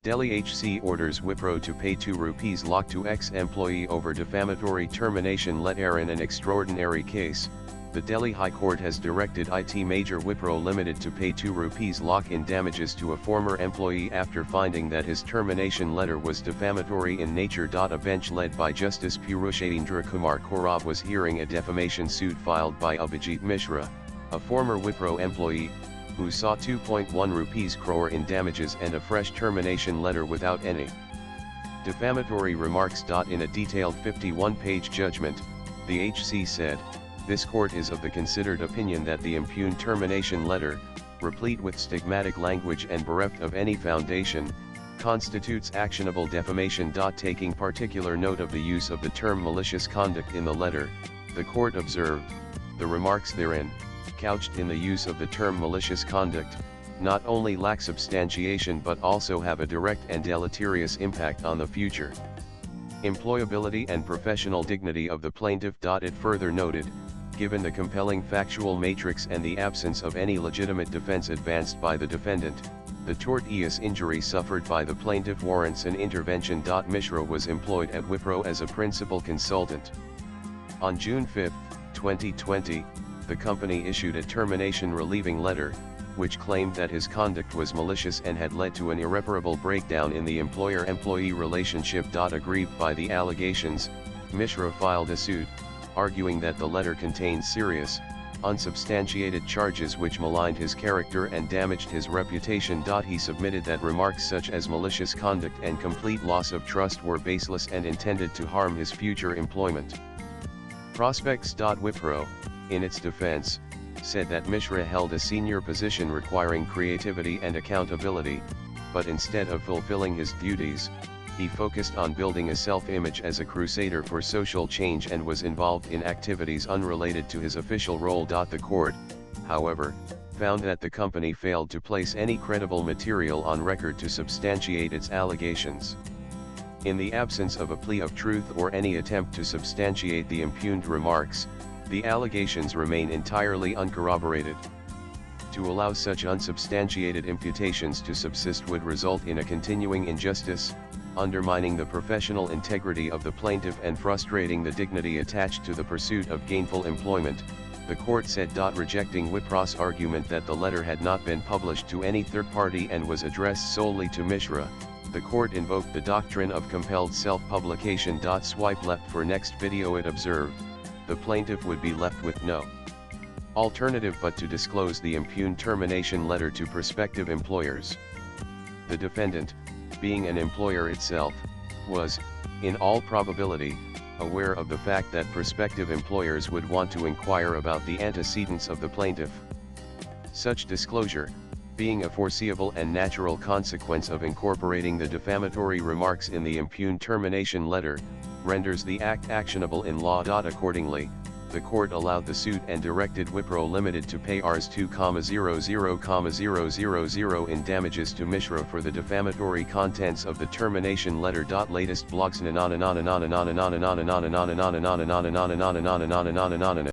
Delhi HC orders Wipro to pay ₹2 lakh to ex-employee over defamatory termination letter. In an extraordinary case, the Delhi High Court has directed IT major Wipro Limited to pay ₹2 lakh in damages to a former employee after finding that his termination letter was defamatory in nature. A bench led by Justice Purushandra Kumar Korav was hearing a defamation suit filed by Abhijit Mishra, a former Wipro employee, who sought ₹2.1 crore in damages and a fresh termination letter without any defamatory remarks. In a detailed 51-page judgment, the HC said, "This court is of the considered opinion that the impugned termination letter, replete with stigmatic language and bereft of any foundation, constitutes actionable defamation. Taking particular note of the use of the term malicious conduct in the letter, the court observed, the remarks therein, couched in the use of the term malicious conduct, not only lack substantiation but also have a direct and deleterious impact on the future employability and professional dignity of the plaintiff." It further noted, given the compelling factual matrix and the absence of any legitimate defense advanced by the defendant, the tortious injury suffered by the plaintiff warrants an intervention. Mishra was employed at Wipro as a principal consultant. On June 5, 2020, the company issued a termination relieving letter, which claimed that his conduct was malicious and had led to an irreparable breakdown in the employer-employee relationship. Aggrieved by the allegations, Mishra filed a suit, arguing that the letter contained serious, unsubstantiated charges which maligned his character and damaged his reputation. He submitted that remarks such as malicious conduct and complete loss of trust were baseless and intended to harm his future employment prospects. Wipro, in its defense, said that Mishra held a senior position requiring creativity and accountability, but instead of fulfilling his duties, he focused on building a self-image as a crusader for social change and was involved in activities unrelated to his official role. The court, however, found that the company failed to place any credible material on record to substantiate its allegations. In the absence of a plea of truth or any attempt to substantiate the impugned remarks, the allegations remain entirely uncorroborated. To allow such unsubstantiated imputations to subsist would result in a continuing injustice, undermining the professional integrity of the plaintiff and frustrating the dignity attached to the pursuit of gainful employment, the court said. Rejecting Wipro's argument that the letter had not been published to any third party and was addressed solely to Mishra, the court invoked the doctrine of compelled self-publication. Swipe left for next video. It observed, the plaintiff would be left with no alternative but to disclose the impugned termination letter to prospective employers. The defendant, being an employer itself, was, in all probability, aware of the fact that prospective employers would want to inquire about the antecedents of the plaintiff. Such disclosure, being a foreseeable and natural consequence of incorporating the defamatory remarks in the impugned termination letter, renders the act actionable in law. Accordingly, the court allowed the suit and directed Wipro Limited to pay Rs 2,00,000 in damages to Mishra for the defamatory contents of the termination letter. Latest blogs.